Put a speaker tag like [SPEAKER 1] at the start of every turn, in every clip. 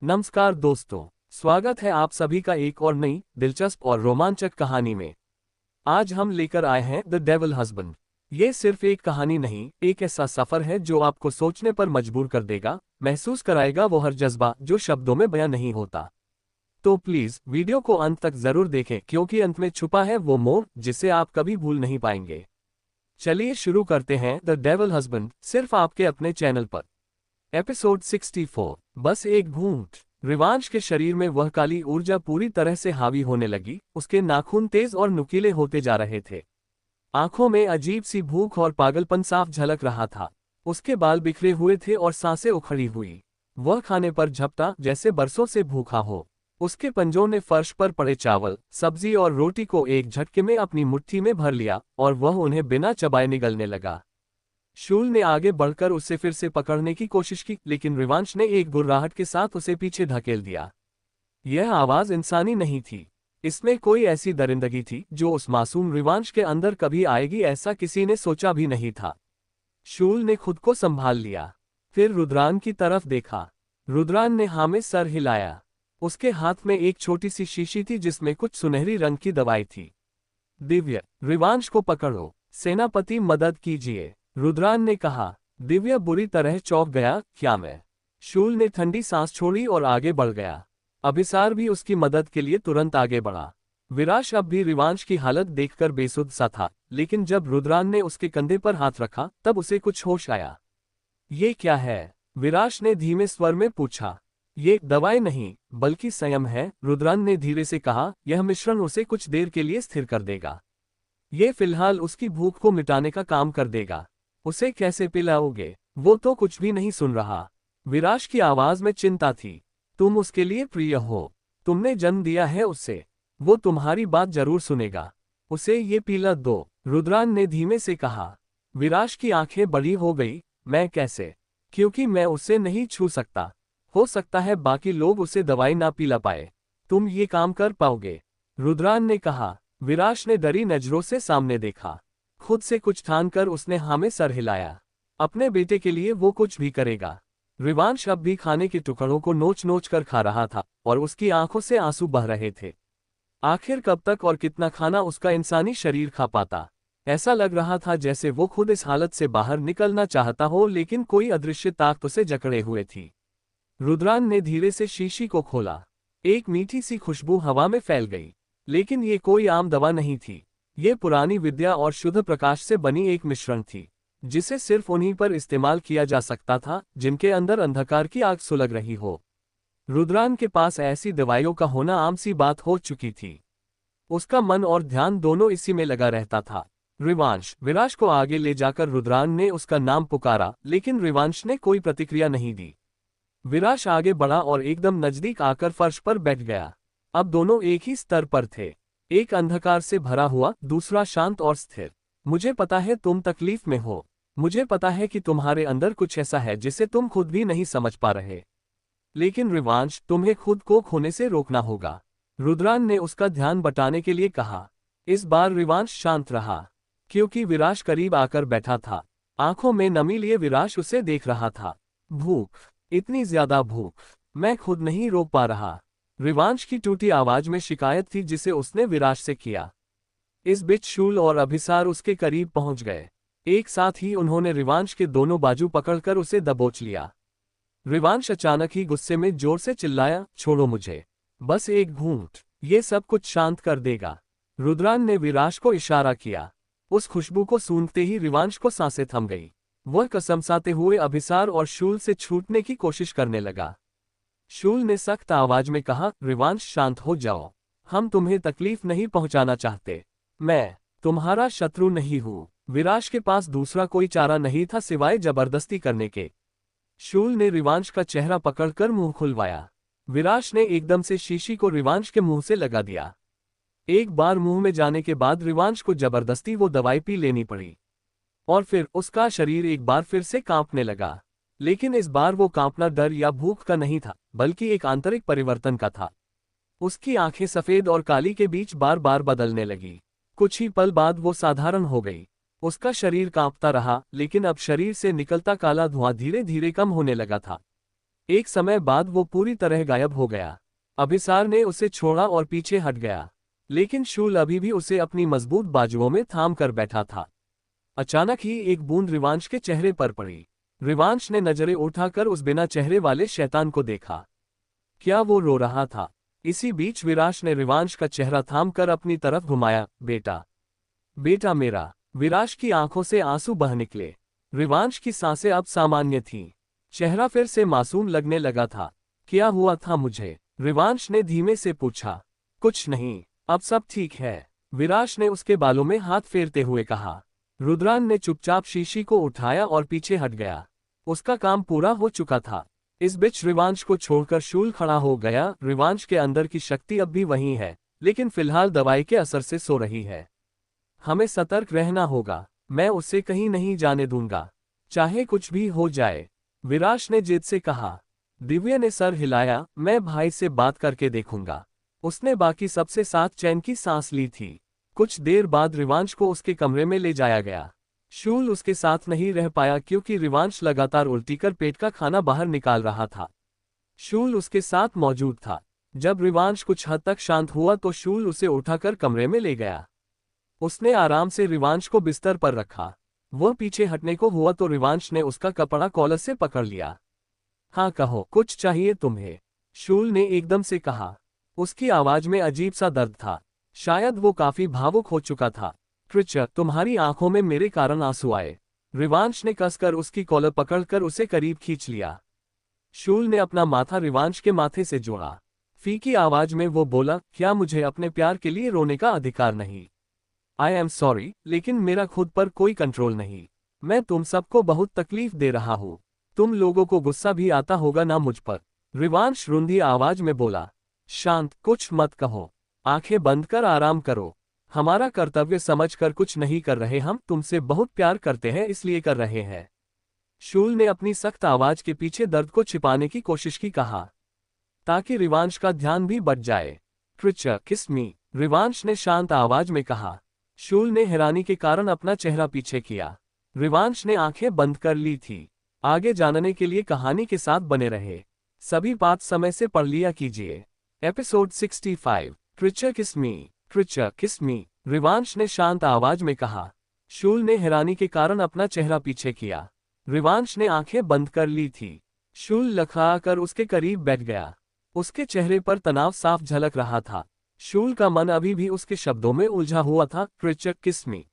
[SPEAKER 1] नमस्कार दोस्तों, स्वागत है आप सभी का एक और नई दिलचस्प और रोमांचक कहानी में। आज हम लेकर आए हैं द डेविल हस्बैंड। ये सिर्फ एक कहानी नहीं, एक ऐसा सफर है जो आपको सोचने पर मजबूर कर देगा, महसूस कराएगा वो हर जज्बा जो शब्दों में बयां नहीं होता। तो प्लीज वीडियो को अंत तक जरूर देखें, क्योंकि अंत में छुपा है वो मोड़ जिसे आप कभी भूल नहीं पाएंगे। चलिए शुरू करते हैं द डेविल हस्बैंड, सिर्फ आपके अपने चैनल पर। एपिसोड 64, बस एक घूंट। रिवांश के शरीर में वह काली ऊर्जा पूरी तरह से हावी होने लगी, उसके नाखून तेज और नुकीले होते जा रहे थे। आंखों में अजीब सी भूख और पागलपन साफ झलक रहा था। उसके बाल बिखरे हुए थे और सांसें उखड़ी हुई। वह खाने पर झपटा जैसे बरसों से भूखा हो। उसके पंजों ने फर्श पर पड़े चावल, सब्जी और रोटी को एक झटके में अपनी मुट्ठी में भर लिया और वह उन्हें बिना चबाए निगलने लगा। शूल ने आगे बढ़कर उसे फिर से पकड़ने की कोशिश की, लेकिन रिवांश ने एक गुर्राहट के साथ उसे पीछे धकेल दिया। यह आवाज इंसानी नहीं थी। इसमें कोई ऐसी दरिंदगी थी जो उस मासूम रिवांश के अंदर कभी आएगी, ऐसा किसी ने सोचा भी नहीं था। शूल ने खुद को संभाल लिया, फिर रुद्रान की तरफ देखा। रुद्रान ने हाँ में सर हिलाया। उसके हाथ में एक छोटी सी शीशी थी जिसमें कुछ सुनहरी रंग की दवाई थी। दिव्य, रिवांश को पकड़ो, सेनापति मदद कीजिए, रुद्रान ने कहा। दिव्य बुरी तरह चौंक गया। क्या मैं? शूल ने ठंडी सांस छोड़ी और आगे बढ़ गया। अभिसार भी उसकी मदद के लिए तुरंत आगे बढ़ा। विराश अब भी रिवांश की हालत देखकर बेसुध सा था, लेकिन जब रुद्रान ने उसके कंधे पर हाथ रखा तब उसे कुछ होश आया। ये क्या है? विराश ने धीमे स्वर में पूछा। ये दवाई नहीं, बल्कि संयम है, रुद्रान ने धीरे से कहा। यह मिश्रण उसे कुछ देर के लिए स्थिर कर देगा। ये फिलहाल उसकी भूख को मिटाने का काम कर देगा। उसे कैसे पिलाओगे? वो तो कुछ भी नहीं सुन रहा। विराश की आवाज में चिंता थी। तुम उसके लिए प्रिय हो, तुमने जन्म दिया है उससे, वो तुम्हारी बात जरूर सुनेगा। उसे ये पिला दो, रुद्रान ने धीमे से कहा। विराश की आंखें बड़ी हो गई। मैं कैसे? क्योंकि मैं उसे नहीं छू सकता। हो सकता है बाकी लोग उसे दवाई ना पिला पाए, तुम ये काम कर पाओगे, रुद्रान ने कहा। विराश ने डरी नजरों से सामने देखा। खुद से कुछ ठान कर उसने हाँ में सर हिलाया। अपने बेटे के लिए वो कुछ भी करेगा। रिवांश अब भी खाने के टुकड़ों को नोच नोच कर खा रहा था और उसकी आंखों से आंसू बह रहे थे। आखिर कब तक और कितना खाना उसका इंसानी शरीर खा पाता? ऐसा लग रहा था जैसे वो खुद इस हालत से बाहर निकलना चाहता हो, लेकिन कोई अदृश्य ताकत उसे जकड़े हुए थी। रुद्रान ने धीरे से शीशी को खोला। एक मीठी सी खुशबू हवा में फैल गई, लेकिन ये कोई आम दवा नहीं थी। ये पुरानी विद्या और शुद्ध प्रकाश से बनी एक मिश्रण थी, जिसे सिर्फ उन्हीं पर इस्तेमाल किया जा सकता था जिनके अंदर अंधकार की आग सुलग रही हो। रुद्रान के पास ऐसी दवाइयों का होना आम सी बात हो चुकी थी। उसका मन और ध्यान दोनों इसी में लगा रहता था। रिवांश, विराश को आगे ले जाकर रुद्रान ने उसका नाम पुकारा, लेकिन रिवांश ने कोई प्रतिक्रिया नहीं दी। विराश आगे बढ़ा और एकदम नजदीक आकर फर्श पर बैठ गया। अब दोनों एक ही स्तर पर थे, एक अंधकार से भरा हुआ, दूसरा शांत और स्थिर। मुझे पता है तुम तकलीफ में हो, मुझे पता है कि तुम्हारे अंदर कुछ ऐसा है जिसे तुम खुद भी नहीं समझ पा रहे, लेकिन रिवांश, तुम्हें खुद को खोने से रोकना होगा, रुद्रान ने उसका ध्यान बटाने के लिए कहा। इस बार रिवांश शांत रहा, क्योंकि विराश करीब आकर बैठा था। आंखों में नमी लिए विराश उसे देख रहा था। भूख, इतनी ज्यादा भूख, मैं खुद नहीं रोक पा रहा। रिवांश की टूटी आवाज में शिकायत थी जिसे उसने विराश से किया। इस बीच शूल और अभिसार उसके करीब पहुंच गए। एक साथ ही उन्होंने रिवांश के दोनों बाजू पकड़कर उसे दबोच लिया। रिवांश अचानक ही गुस्से में जोर से चिल्लाया, छोड़ो मुझे, बस एक घूंट, ये सब कुछ शांत कर देगा। रुद्रान ने विराश को इशारा किया। उस खुशबू को सूंघते ही रिवांश को सांसें थम गई। वह कसमसाते हुए अभिसार और शूल से छूटने की कोशिश करने लगा। शूल ने सख्त आवाज में कहा, रिवांश शांत हो जाओ, हम तुम्हें तकलीफ नहीं पहुंचाना चाहते, मैं तुम्हारा शत्रु नहीं हूं। विराश के पास दूसरा कोई चारा नहीं था सिवाय जबरदस्ती करने के। शूल ने रिवांश का चेहरा पकड़कर मुंह खुलवाया। विराश ने एकदम से शीशी को रिवांश के मुंह से लगा दिया। एक बार मुंह में जाने के बाद रिवांश को जबरदस्ती वो दवाई पी लेनी पड़ी, और फिर उसका शरीर एक बार फिर से कांपने लगा। लेकिन इस बार वो कांपना डर या भूख का नहीं था, बल्कि एक आंतरिक परिवर्तन का था। उसकी आंखें सफेद और काली के बीच बार बार बदलने लगी। कुछ ही पल बाद वो साधारण हो गई। उसका शरीर कांपता रहा, लेकिन अब शरीर से निकलता काला धुआं धीरे धीरे कम होने लगा था। एक समय बाद वो पूरी तरह गायब हो गया। अभिसार ने उसे छोड़ा और पीछे हट गया, लेकिन शूल अभी भी उसे अपनी मजबूत बाजुओं में थाम कर बैठा था। अचानक ही एक बूंद रिवांश के चेहरे पर पड़ी। रिवांश ने नजरें उठाकर उस बिना चेहरे वाले शैतान को देखा। क्या वो रो रहा था? इसी बीच विराश ने रिवांश का चेहरा थामकर अपनी तरफ घुमाया। बेटा, बेटा मेरा। विराश की आंखों से आंसू बह निकले। रिवांश की सांसें अब सामान्य थीं। चेहरा फिर से मासूम लगने लगा था। क्या हुआ था मुझे? रिवांश ने धीमे से पूछा। कुछ नहीं, अब सब ठीक है, विराश ने उसके बालों में हाथ फेरते हुए कहा। रुद्रान ने चुपचाप शीशी को उठाया और पीछे हट गया। उसका काम पूरा हो चुका था। इस बीच रिवांश को छोड़कर शूल खड़ा हो गया। रिवांश के अंदर की शक्ति अब भी वही है, लेकिन फिलहाल दवाई के असर से सो रही है। हमें सतर्क रहना होगा। मैं उसे कहीं नहीं जाने दूंगा, चाहे कुछ भी हो जाए, विराश ने जिद से कहा। दिव्या ने सर हिलाया। मैं भाई से बात करके देखूंगा। उसने बाकी सबसे साथ चैन की सांस ली थी। कुछ देर बाद रिवांश को उसके कमरे में ले जाया गया। शूल उसके साथ नहीं रह पाया क्योंकि रिवांश लगातार उल्टी कर पेट का खाना बाहर निकाल रहा था। शूल उसके साथ मौजूद था। जब रिवांश कुछ हद तक शांत हुआ तो शूल उसे उठाकर कमरे में ले गया। उसने आराम से रिवांश को बिस्तर पर रखा। वह पीछे हटने को हुआ तो रिवांश ने उसका कपड़ा कॉलर से पकड़ लिया। हाँ कहो, कुछ चाहिए तुम्हें? शूल ने एकदम से कहा। उसकी आवाज में अजीब सा दर्द था। शायद वो काफी भावुक हो चुका था। क्रिचर, तुम्हारी आंखों में मेरे कारण आंसू आए। रिवांश ने कसकर उसकी कॉलर पकड़कर उसे करीब खींच लिया। शूल ने अपना माथा रिवांश के माथे से जोड़ा। फीकी आवाज में वो बोला, क्या मुझे अपने प्यार के लिए रोने का अधिकार नहीं? आई एम सॉरी, लेकिन मेरा खुद पर कोई कंट्रोल नहीं। मैं तुम सबको बहुत तकलीफ दे रहा हूँ। तुम लोगों को गुस्सा भी आता होगा ना मुझ पर? रिवांश रुंधी आवाज में बोला। शांत, कुछ मत कहो। आंखें बंद कर आराम करो। हमारा कर्तव्य समझकर कुछ नहीं कर रहे, हम तुमसे बहुत प्यार करते हैं इसलिए कर रहे हैं। शूल ने अपनी सख्त आवाज के पीछे दर्द को छिपाने की कोशिश की, कहा, ताकि रिवांश का ध्यान भी बच जाए। क्रिचर, किस मी, रिवांश ने शांत आवाज में कहा। शूल ने हैरानी के कारण अपना चेहरा पीछे किया। रिवांश ने आंखें बंद कर ली थी। आगे जानने के लिए कहानी के साथ बने रहे। सभी बात समय से पढ़ लिया कीजिए। एपिसोड 65, क्रिचर किस मी। क्रिचर किस मी, रिवांश ने शांत आवाज में कहा। शूल ने हैरानी के कारण अपना चेहरा पीछे किया। रिवांश ने आंखें बंद कर ली थी। शूल लखा उसके करीब बैठ गया। उसके चेहरे पर तनाव साफ झलक रहा था। शूल का मन अभी भी उसके शब्दों में उलझा हुआ था। क्रिचर किस मी,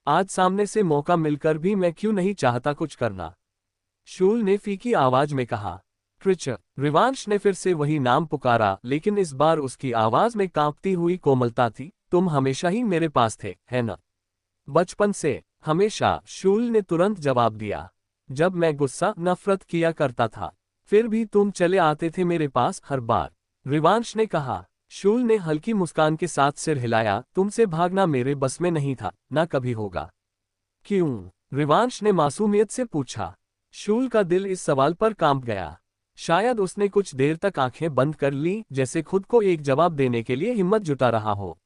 [SPEAKER 1] आज सामने से मौका मिलकर भी मैं क्यों नहीं चाहता कुछ करना? शूल ने फीकी आवाज में कहा। क्रिचर, रिवांश ने फिर से वही नाम पुकारा, लेकिन इस बार उसकी आवाज में कांपती हुई कोमलता थी। तुम हमेशा ही मेरे पास थे, है न? बचपन से, हमेशा, शूल ने तुरंत जवाब दिया। जब मैं गुस्सा, नफरत किया करता था, फिर भी तुम चले आते थे मेरे पास हर बार, रिवांश ने कहा। शूल ने हल्की मुस्कान के साथ सिर हिलाया। तुमसे भागना मेरे बस में नहीं था, ना कभी होगा। क्यों? रिवांश ने मासूमियत से पूछा। शूल का दिल इस सवाल पर कांप गया। शायद उसने कुछ देर तक आंखें बंद कर ली, जैसे खुद को एक जवाब देने के लिए हिम्मत जुटा रहा हो।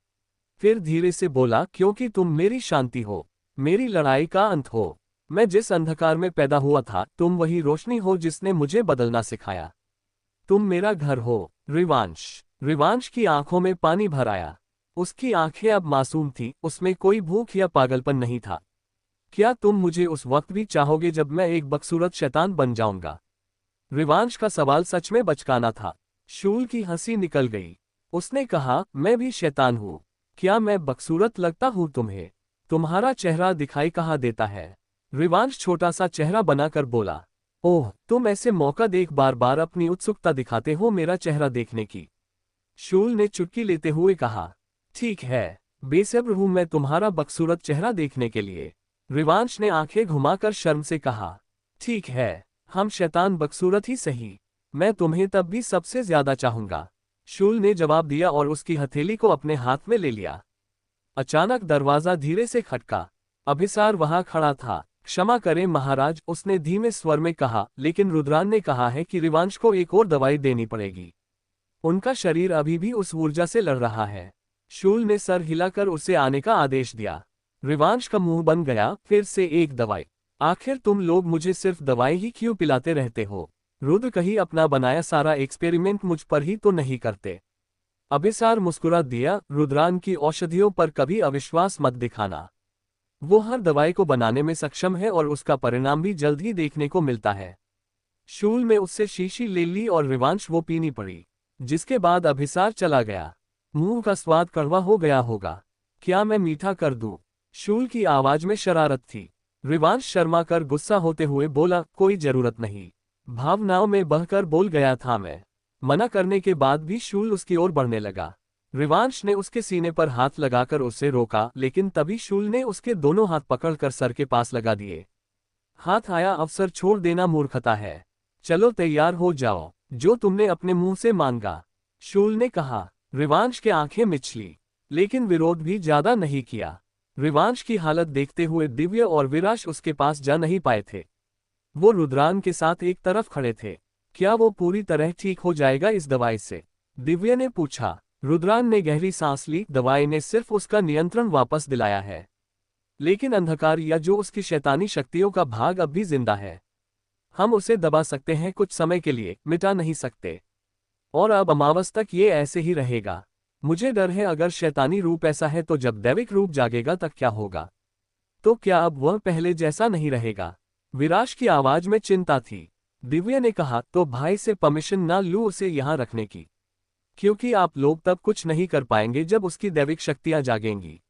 [SPEAKER 1] फिर धीरे से बोला, क्योंकि तुम मेरी शांति हो, मेरी लड़ाई का अंत हो। मैं जिस अंधकार में पैदा हुआ था, तुम वही रोशनी हो जिसने मुझे बदलना सिखाया। तुम मेरा घर हो, रिवांश। रिवांश की आंखों में पानी भर आया। उसकी आंखें अब मासूम थीं, उसमें कोई भूख या पागलपन नहीं था। क्या तुम मुझे उस वक्त भी चाहोगे जब मैं एक बदसूरत शैतान बन जाऊंगा? रिवांश का सवाल सच में बचकाना था। शूल की हंसी निकल गई। उसने कहा, मैं भी शैतान हूँ। क्या मैं बदसूरत लगता हूँ तुम्हें? तुम्हारा चेहरा दिखाई कहाँ देता है? रिवांश छोटा सा चेहरा बनाकर बोला। ओह, तुम ऐसे मौका देख बार बार अपनी उत्सुकता दिखाते हो मेरा चेहरा देखने की। शूल ने चुटकी लेते हुए कहा। ठीक है, बेसब्र हूं मैं तुम्हारा बदसूरत चेहरा देखने के लिए, रिवांश ने आंखें घुमाकर शर्म से कहा। ठीक है, हम शैतान बदसूरत ही सही, मैं तुम्हें तब भी सबसे ज्यादा चाहूंगा, शूल ने जवाब दिया और उसकी हथेली को अपने हाथ में ले लिया। अचानक दरवाजा धीरे से खटका। अभिसार वहां खड़ा था। क्षमा करें महाराज, उसने धीमे स्वर में कहा, लेकिन रुद्रान ने कहा है कि रिवांश को एक और दवाई देनी पड़ेगी। उनका शरीर अभी भी उस ऊर्जा से लड़ रहा है। शूल ने सर हिलाकर उसे आने का आदेश दिया। रिवांश का मुंह बन गया। फिर से एक दवाई? आखिर तुम लोग मुझे सिर्फ दवाई ही क्यों पिलाते रहते हो? रुद्र कहीं अपना बनाया सारा एक्सपेरिमेंट मुझ पर ही तो नहीं करते। अभिसार मुस्कुरा दिया, रुद्रान की औषधियों पर कभी अविश्वास मत दिखाना। वो हर दवाई को बनाने में सक्षम है और उसका परिणाम भी जल्द ही देखने को मिलता है। शूल में उससे शीशी ले ली और रिवांश वो पीनी पड़ी, जिसके बाद अभिसार चला गया। मुंह का स्वाद कड़वा हो गया होगा। क्या मैं मीठा कर दूं? शूल की आवाज में शरारत थी। रिवांश शर्मा कर गुस्सा होते हुए बोला, कोई जरूरत नहीं। भावनाओं में बहकर बोल गया था मैं। मना करने के बाद भी शूल उसकी ओर बढ़ने लगा। रिवांश ने उसके सीने पर हाथ लगाकर उसे रोका, लेकिन तभी शूल ने उसके दोनों हाथ पकड़कर सर के पास लगा दिए। हाथ आया अवसर छोड़ देना मूर्खता है। चलो तैयार हो जाओ, जो तुमने अपने मुंह से मांगा, शूल ने कहा। रिवांश के आंखें मिचली, लेकिन विरोध भी ज्यादा नहीं किया। रिवांश की हालत देखते हुए दिव्य और विराश उसके पास जा नहीं पाए थे। वो रुद्रान के साथ एक तरफ खड़े थे। क्या वो पूरी तरह ठीक हो जाएगा इस दवाई से? दिव्य ने पूछा। रुद्रान ने गहरी सांस ली। दवाई ने सिर्फ उसका नियंत्रण वापस दिलाया है, लेकिन अंधकार या जो उसकी शैतानी शक्तियों का भाग अब भी जिंदा है। हम उसे दबा सकते हैं कुछ समय के लिए, मिटा नहीं सकते। और अब अमावस तक ये ऐसे ही रहेगा। मुझे डर है अगर शैतानी रूप ऐसा है तो जब दैविक रूप जागेगा तब क्या होगा? तो क्या अब वह पहले जैसा नहीं रहेगा? विराश की आवाज में चिंता थी। दिव्य ने कहा, तो भाई से परमिशन ना लूं उसे यहां रखने की? क्योंकि आप लोग तब कुछ नहीं कर पाएंगे जब उसकी दैविक शक्तियां जागेंगी।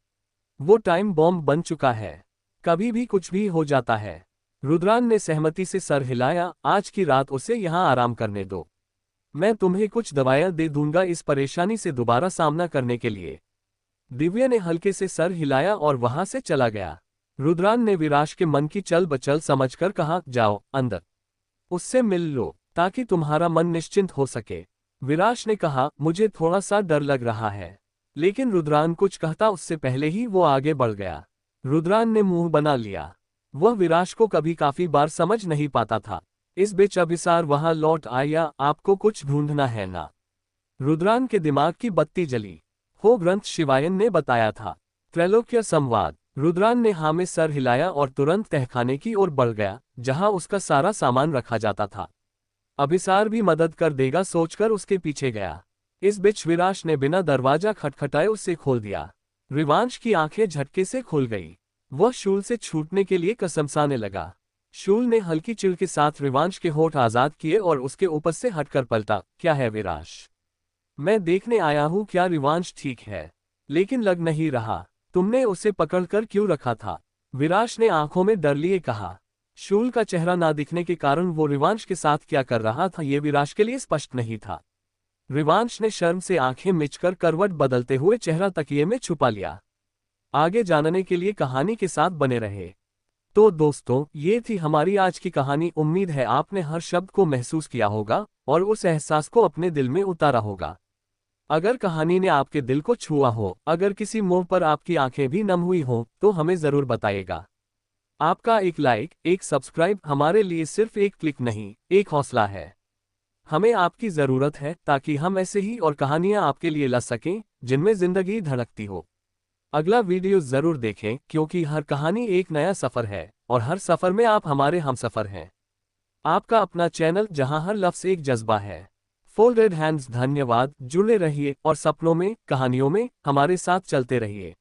[SPEAKER 1] वो टाइम बॉम्ब बन चुका है, कभी भी कुछ भी हो जाता है। रुद्रान ने सहमति से सर हिलाया। आज की रात उसे यहां आराम करने दो। मैं तुम्हें कुछ दवाइयां दे दूंगा इस परेशानी से दोबारा सामना करने के लिए। दिव्य ने हल्के से सर हिलाया और वहां से चला गया। रुद्रान ने विराश के मन की चल बचल समझकर कहा, जाओ अंदर, उससे मिल लो ताकि तुम्हारा मन निश्चिंत हो सके। विराश ने कहा, मुझे थोड़ा सा डर लग रहा है। लेकिन रुद्रान कुछ कहता उससे पहले ही वो आगे बढ़ गया। रुद्रान ने मुंह बना लिया। वह विराश को कभी काफी बार समझ नहीं पाता था। इस बीच अभिसार वहां लौट आया। आपको कुछ ढूंढना है ना? रुद्रान के दिमाग की बत्ती जली। हो ग्रंथ शिवायन ने बताया था। त्रैलोक्य संवाद। रुद्रान ने हाँ में सर हिलाया और तुरंत तहखाने की ओर बढ़ गया, जहां उसका सारा सामान रखा जाता था। अभिसार भी मदद कर देगा सोचकर उसके पीछे गया। इस बीच विराश ने बिना दरवाजा खटखटाए उसे खोल दिया। रिवांश की आंखें झटके से खुल गई। वह शूल से छूटने के लिए कसमसाने लगा। शूल ने हल्की चिढ़ के साथ रिवांश के होठ आजाद किए और उसके ऊपर से हटकर पलटा। क्या है विराश? मैं देखने आया हूं क्या रिवांश ठीक है, लेकिन लग नहीं रहा। तुमने उसे पकड़कर क्यों रखा था? विराश ने आंखों में डर लिए कहा। शूल का चेहरा ना दिखने के कारण वो रिवांश के साथ क्या कर रहा था ये विराश के लिए स्पष्ट नहीं था। रिवांश ने शर्म से आंखें मिचकर करवट बदलते हुए चेहरा तकिए में छुपा लिया। आगे जानने के लिए कहानी के साथ बने रहे। तो दोस्तों, ये थी हमारी आज की कहानी। उम्मीद है आपने हर शब्द को महसूस किया होगा और उस एहसास को अपने दिल में उतारा होगा। अगर कहानी ने आपके दिल को छुआ हो, अगर किसी मोड़ पर आपकी आंखें भी नम हुई हों, तो हमें जरूर बताइएगा। आपका एक लाइक, एक सब्सक्राइब हमारे लिए सिर्फ एक क्लिक नहीं, एक हौसला है। हमें आपकी जरूरत है ताकि हम ऐसे ही और कहानियां आपके लिए ला सकें जिनमें जिंदगी धड़कती हो। अगला वीडियो जरूर देखें, क्योंकि हर कहानी एक नया सफर है और हर सफर में आप हमारे हमसफर हैं। आपका अपना चैनल जहां हर लफ्ज एक जज्बा है। Folded hands. धन्यवाद। जुड़े रहिए और सपनों में, कहानियों में हमारे साथ चलते रहिए।